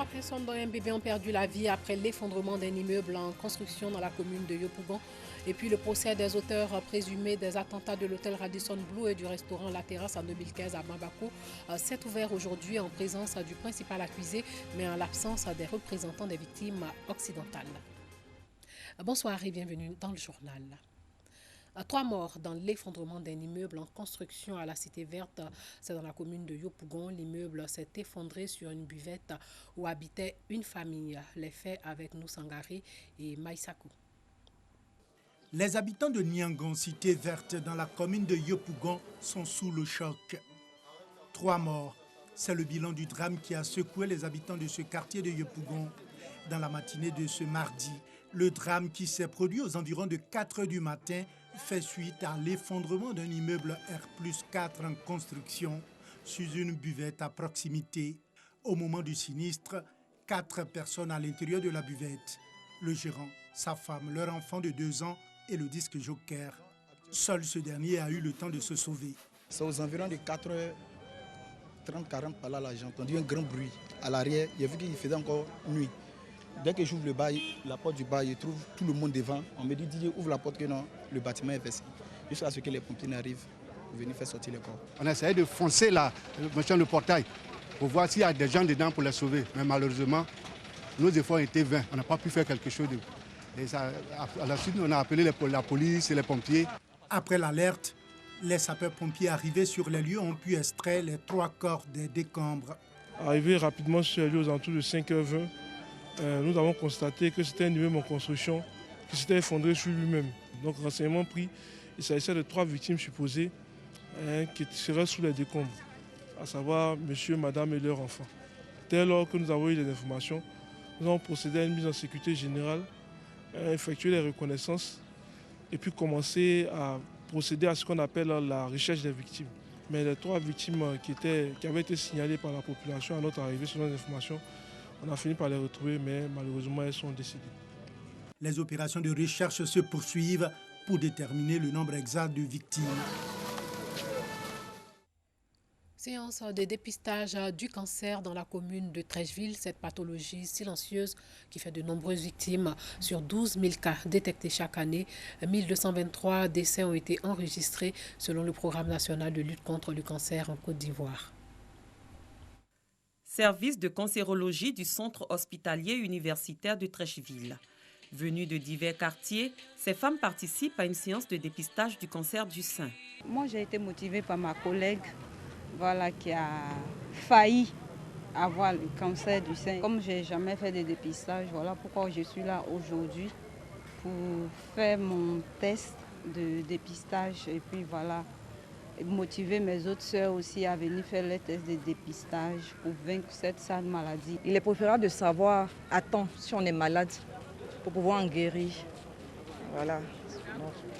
personnes dont un bébé ont perdu la vie après l'effondrement d'un immeuble en construction dans la commune de Yopougon. Et puis le procès des auteurs présumés des attentats de l'hôtel Radisson Blu et du restaurant La Terrasse en 2015 à Bamako s'est ouvert aujourd'hui en présence du principal accusé, mais en l'absence des représentants des victimes occidentales. Bonsoir et bienvenue dans le journal. 3 morts dans l'effondrement d'un immeuble en construction à la Cité Verte. C'est dans la commune de Yopougon. L'immeuble s'est effondré sur une buvette où habitait une famille. Les faits avec nous Sangari et Maïsakou. Les habitants de Niangon, Cité Verte, dans la commune de Yopougon, sont sous le choc. 3 morts. C'est le bilan du drame qui a secoué les habitants de ce quartier de Yopougon. Dans la matinée de ce mardi, le drame qui s'est produit aux environs de 4 h du matin fait suite à l'effondrement d'un immeuble R+4 en construction sous une buvette à proximité. Au moment du sinistre, 4 personnes à l'intérieur de la buvette. Le gérant, sa femme, leur enfant de 2 ans et le disque joker. Seul ce dernier a eu le temps de se sauver. C'est aux environs de 4h30-40 par là, j'ai entendu un grand bruit. À l'arrière, j'ai vu qu'il faisait encore nuit. Dès que j'ouvre la porte du bail, je trouve tout le monde devant. On me dit, Didier, ouvre la porte que non, le bâtiment est versé. Jusqu'à ce que les pompiers n'arrivent pour venir faire sortir les corps. On a essayé de foncer le portail pour voir s'il y a des gens dedans pour les sauver. Mais malheureusement, nos efforts étaient vains. On n'a pas pu faire quelque chose. À la suite, on a appelé la police et les pompiers. Après l'alerte, les sapeurs-pompiers arrivés sur les lieux ont pu extraire les 3 corps des décombres. Arrivé rapidement sur les lieux aux alentours de 5h20, nous avons constaté que c'était un immeuble en construction qui s'était effondré sur lui-même. Donc, renseignement pris, il s'agissait de 3 victimes supposées qui seraient sous les décombres, à savoir monsieur, madame et leur enfant. Dès lors que nous avons eu les informations, nous avons procédé à une mise en sécurité générale, effectué les reconnaissances et puis commencer à procéder à ce qu'on appelle la recherche des victimes. Mais les 3 victimes qui avaient été signalées par la population à notre arrivée selon les informations, on a fini par les retrouver, mais malheureusement, elles sont décédées. Les opérations de recherche se poursuivent pour déterminer le nombre exact de victimes. Séance de dépistage du cancer dans la commune de Trècheville. Cette pathologie silencieuse qui fait de nombreuses victimes. Sur 12 000 cas détectés chaque année, 1223 décès ont été enregistrés selon le programme national de lutte contre le cancer en Côte d'Ivoire. Service de cancérologie du centre hospitalier universitaire de Trècheville. Venues de divers quartiers, ces femmes participent à une séance de dépistage du cancer du sein. Moi, j'ai été motivée par ma collègue qui a failli avoir le cancer du sein. Comme je n'ai jamais fait de dépistage, voilà pourquoi je suis là aujourd'hui pour faire mon test de dépistage et puis motiver mes autres sœurs aussi à venir faire les tests de dépistage pour vaincre cette sale maladie. Il est préférable de savoir à temps si on est malade pour pouvoir en guérir. Voilà.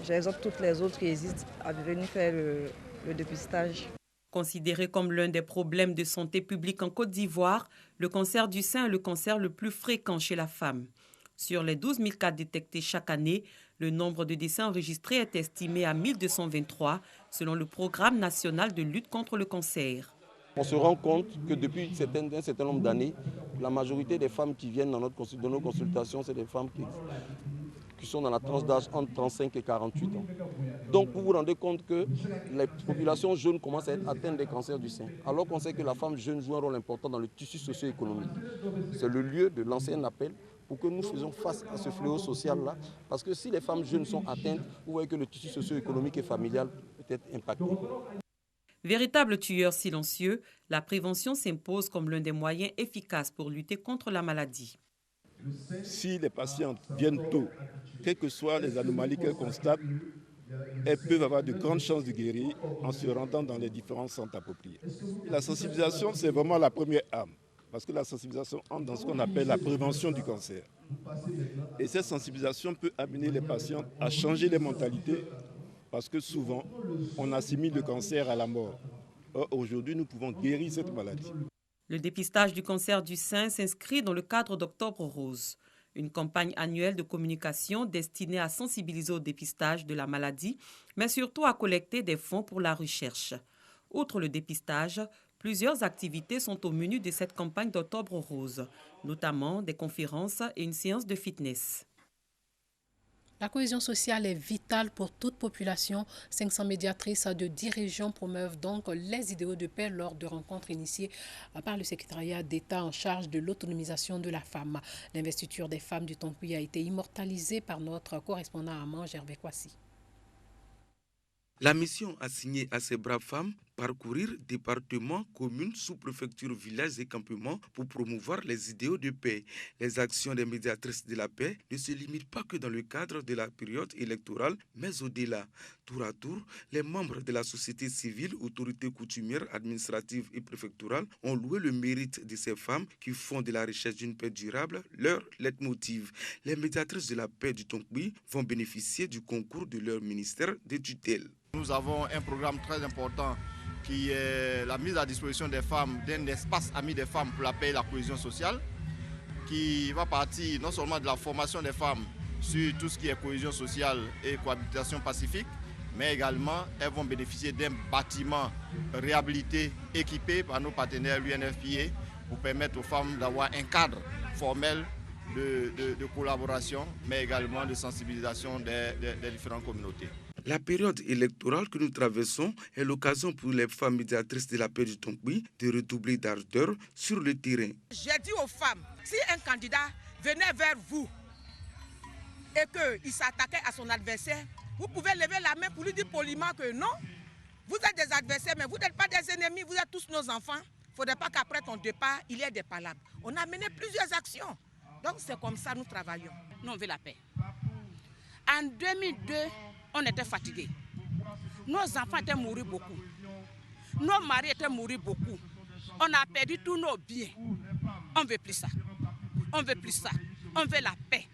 J'exhorte toutes les autres qui hésitent à venir faire le dépistage. Considéré comme l'un des problèmes de santé publique en Côte d'Ivoire, le cancer du sein est le cancer le plus fréquent chez la femme. Sur les 12 000 cas détectés chaque année, le nombre de décès enregistrés est estimé à 1223 selon le programme national de lutte contre le cancer. On se rend compte que depuis un certain nombre d'années, la majorité des femmes qui viennent dans nos consultations, c'est des femmes qui sont dans la tranche d'âge entre 35 et 48 ans. Donc vous vous rendez compte que les populations jeunes commencent à être atteintes des cancers du sein, alors qu'on sait que la femme jeune joue un rôle important dans le tissu socio-économique. C'est le lieu de lancer un appel pour que nous faisions face à ce fléau social-là, parce que si les femmes jeunes sont atteintes, vous voyez que le tissu socio-économique et familial peut être impacté. Véritable tueur silencieux, la prévention s'impose comme l'un des moyens efficaces pour lutter contre la maladie. Si les patientes viennent tôt, quelles que soient les anomalies qu'elles constatent, elles peuvent avoir de grandes chances de guérir en se rendant dans les différents centres appropriés. La sensibilisation, c'est vraiment la première arme, parce que la sensibilisation entre dans ce qu'on appelle la prévention du cancer. Et cette sensibilisation peut amener les patients à changer les mentalités, parce que souvent, on assimile le cancer à la mort. Or, aujourd'hui, nous pouvons guérir cette maladie. Le dépistage du cancer du sein s'inscrit dans le cadre d'Octobre Rose, une campagne annuelle de communication destinée à sensibiliser au dépistage de la maladie, mais surtout à collecter des fonds pour la recherche. Outre le dépistage, Plusieurs activités sont au menu de cette campagne d'Octobre Rose, notamment des conférences et une séance de fitness. La cohésion sociale est vitale pour toute population. 500 médiatrices de 10 régions promeuvent donc les idéaux de paix lors de rencontres initiées par le secrétariat d'État en charge de l'autonomisation de la femme. L'investiture des femmes du Tonkui a été immortalisée par notre correspondant à Manche, Hervé Kwasi. La mission assignée à ces braves femmes, parcourir départements, communes, sous-préfectures, villages et campements pour promouvoir les idéaux de paix. Les actions des médiatrices de la paix ne se limitent pas que dans le cadre de la période électorale, mais au-delà. Tour à tour, les membres de la société civile, autorités coutumières, administratives et préfectorales ont loué le mérite de ces femmes qui font de la recherche d'une paix durable leur leitmotiv. Les médiatrices de la paix du Tonkui vont bénéficier du concours de leur ministère de tutelle. Nous avons un programme très important qui est la mise à disposition des femmes d'un espace ami des femmes pour la paix et la cohésion sociale, qui va partir non seulement de la formation des femmes sur tout ce qui est cohésion sociale et cohabitation pacifique, mais également elles vont bénéficier d'un bâtiment réhabilité, équipé par nos partenaires l'UNFPA pour permettre aux femmes d'avoir un cadre formel de collaboration, mais également de sensibilisation des différentes communautés. La période électorale que nous traversons est l'occasion pour les femmes médiatrices de la paix du Tonkui de redoubler d'ardeur sur le terrain. J'ai dit aux femmes, si un candidat venait vers vous et qu'il s'attaquait à son adversaire, vous pouvez lever la main pour lui dire poliment que non, vous êtes des adversaires, mais vous n'êtes pas des ennemis, vous êtes tous nos enfants. Il ne faudrait pas qu'après ton départ, il y ait des palabres. On a mené plusieurs actions. Donc c'est comme ça que nous travaillons. Nous, on veut la paix. En 2002, on était fatigués. Nos enfants étaient morts beaucoup. Nos maris étaient morts beaucoup. On a perdu tous nos biens. On ne veut plus ça. On ne veut plus ça. On veut la paix.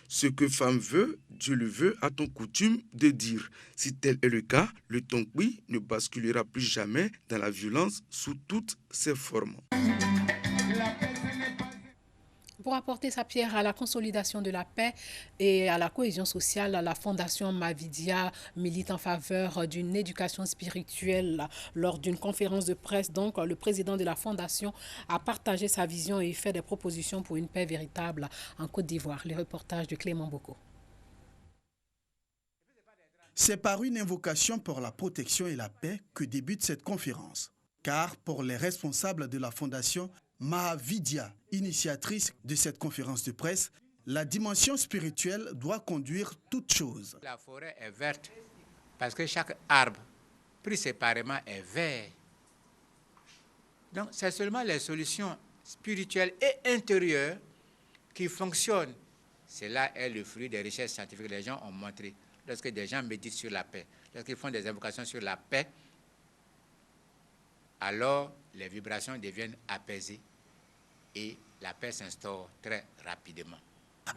Ce que femme veut, Dieu le veut, a-t-on coutume de dire. Si tel est le cas, le Tonkui ne basculera plus jamais dans la violence sous toutes ses formes. Pour apporter sa pierre à la consolidation de la paix et à la cohésion sociale, la Fondation Mavidia milite en faveur d'une éducation spirituelle. Lors d'une conférence de presse, donc, le président de la Fondation a partagé sa vision et fait des propositions pour une paix véritable en Côte d'Ivoire. Les reportages de Clément Boko. C'est par une invocation pour la protection et la paix que débute cette conférence. Car pour les responsables de la Fondation Mahavidya, initiatrice de cette conférence de presse, la dimension spirituelle doit conduire toute chose. La forêt est verte parce que chaque arbre, pris séparément, est vert. Donc c'est seulement les solutions spirituelles et intérieures qui fonctionnent. Cela est le fruit des recherches scientifiques que les gens ont montré. Lorsque des gens méditent sur la paix, lorsqu'ils font des invocations sur la paix, alors les vibrations deviennent apaisées et la paix s'instaure très rapidement.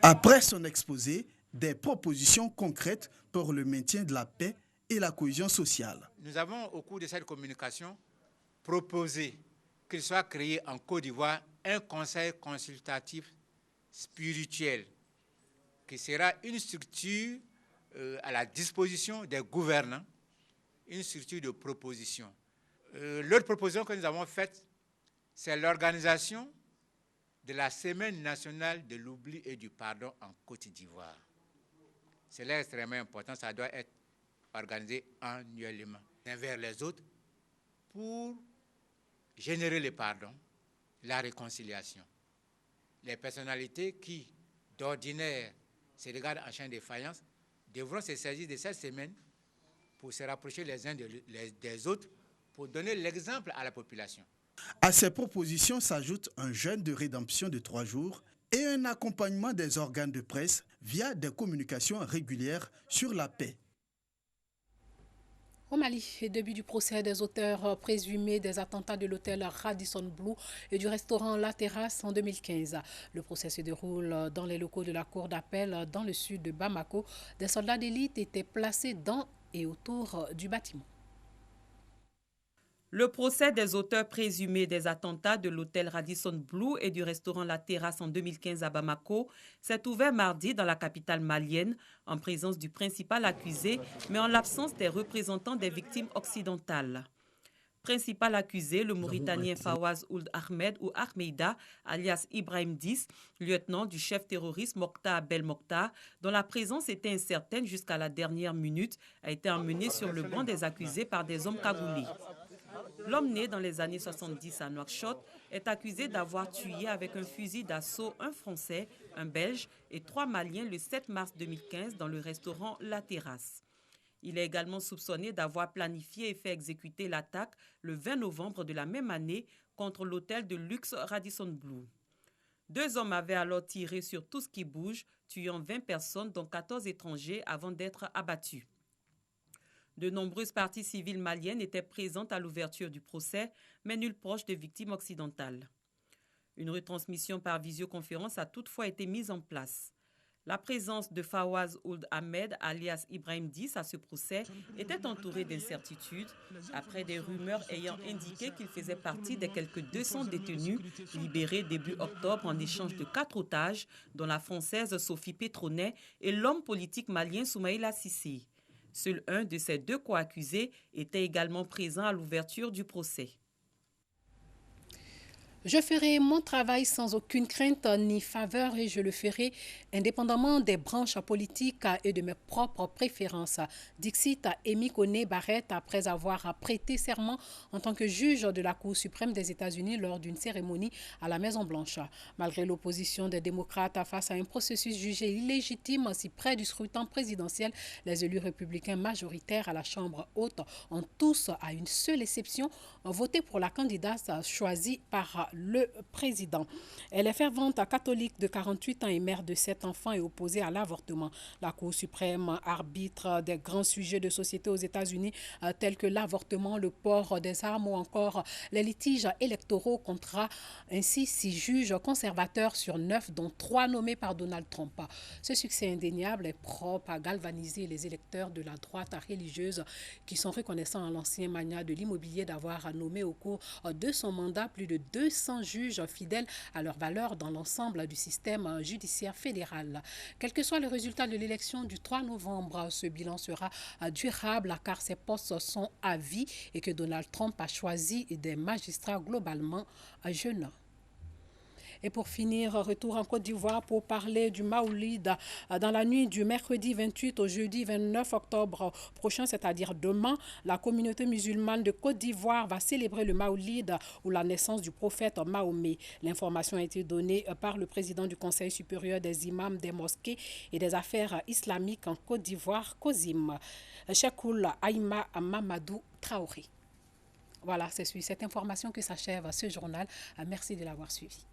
Après son exposé, des propositions concrètes pour le maintien de la paix et la cohésion sociale. Nous avons, au cours de cette communication, proposé qu'il soit créé en Côte d'Ivoire un conseil consultatif spirituel qui sera une structure à la disposition des gouvernants, une structure de proposition. L'autre proposition que nous avons faite, c'est l'organisation de la Semaine nationale de l'oubli et du pardon en Côte d'Ivoire. C'est là extrêmement important, ça doit être organisé annuellement, les uns vers les autres, pour générer le pardon, la réconciliation. Les personnalités qui, d'ordinaire, se regardent en champ de défaillance, devront se saisir de cette semaine pour se rapprocher les uns des autres, pour donner l'exemple à la population. À ces propositions s'ajoute un jeûne de rédemption de 3 jours et un accompagnement des organes de presse via des communications régulières sur la paix. Au Mali, début du procès des auteurs présumés des attentats de l'hôtel Radisson Blu et du restaurant La Terrasse en 2015. Le procès se déroule dans les locaux de la cour d'appel dans le sud de Bamako. Des soldats d'élite étaient placés dans et autour du bâtiment. Le procès des auteurs présumés des attentats de l'hôtel Radisson Blu et du restaurant La Terrasse en 2015 à Bamako s'est ouvert mardi dans la capitale malienne en présence du principal accusé, mais en l'absence des représentants des victimes occidentales. Principal accusé, le Mauritanien Fawaz Ould Ahmed ou Ahmeida, alias Ibrahim 10, lieutenant du chef terroriste Mokhtar Bel Mokhtar, dont la présence était incertaine jusqu'à la dernière minute, a été emmené sur le banc des accusés par des hommes cagoulés. L'homme né dans les années 70 à Nouakchott est accusé d'avoir tué avec un fusil d'assaut un Français, un Belge et 3 Maliens le 7 mars 2015 dans le restaurant La Terrasse. Il est également soupçonné d'avoir planifié et fait exécuter l'attaque le 20 novembre de la même année contre l'hôtel de luxe Radisson Blu. 2 hommes avaient alors tiré sur tout ce qui bouge, tuant 20 personnes, dont 14 étrangers, avant d'être abattus. De nombreuses parties civiles maliennes étaient présentes à l'ouverture du procès, mais nul proche de victimes occidentales. Une retransmission par visioconférence a toutefois été mise en place. La présence de Fawaz Ould Ahmed, alias Ibrahim 10, à ce procès était entourée d'incertitudes après des rumeurs ayant indiqué qu'il faisait partie des quelques 200 détenus libérés début octobre en échange de 4 otages, dont la Française Sophie Pétronet et l'homme politique malien Soumaïla Cissé. Seul un de ces 2 co-accusés était également présent à l'ouverture du procès. Je ferai mon travail sans aucune crainte ni faveur et je le ferai indépendamment des branches politiques et de mes propres préférences. Dixit Amy Coney Barrett après avoir prêté serment en tant que juge de la Cour suprême des États-Unis lors d'une cérémonie à la Maison-Blanche. Malgré l'opposition des démocrates face à un processus jugé illégitime si près du scrutin présidentiel, les élus républicains majoritaires à la Chambre haute ont tous, à une seule exception, voté pour la candidate choisie par le président. Elle est fervente catholique de 48 ans et mère de 7 enfants et opposée à l'avortement. La Cour suprême arbitre des grands sujets de société aux États-Unis tels que l'avortement, le port des armes ou encore les litiges électoraux comptera ainsi 6 juges conservateurs sur 9 dont 3 nommés par Donald Trump. Ce succès indéniable est propre à galvaniser les électeurs de la droite religieuse qui sont reconnaissants à l'ancien magnat de l'immobilier d'avoir nommé au cours de son mandat plus de 200 juges fidèles à leur valeur dans l'ensemble du système judiciaire fédéral. Quel que soit le résultat de l'élection du 3 novembre, ce bilan sera durable car ces postes sont à vie et que Donald Trump a choisi des magistrats globalement jeunes. Et pour finir, retour en Côte d'Ivoire pour parler du Maoulid. Dans la nuit du mercredi 28 au jeudi 29 octobre prochain, c'est-à-dire demain, la communauté musulmane de Côte d'Ivoire va célébrer le Maoulid ou la naissance du prophète Mahomet. L'information a été donnée par le président du Conseil supérieur des imams des mosquées et des affaires islamiques en Côte d'Ivoire, COSIM, Cheikhoul Aïma Mamadou Traoré. Voilà, c'est sur cette information que s'achève ce journal. Merci de l'avoir suivi.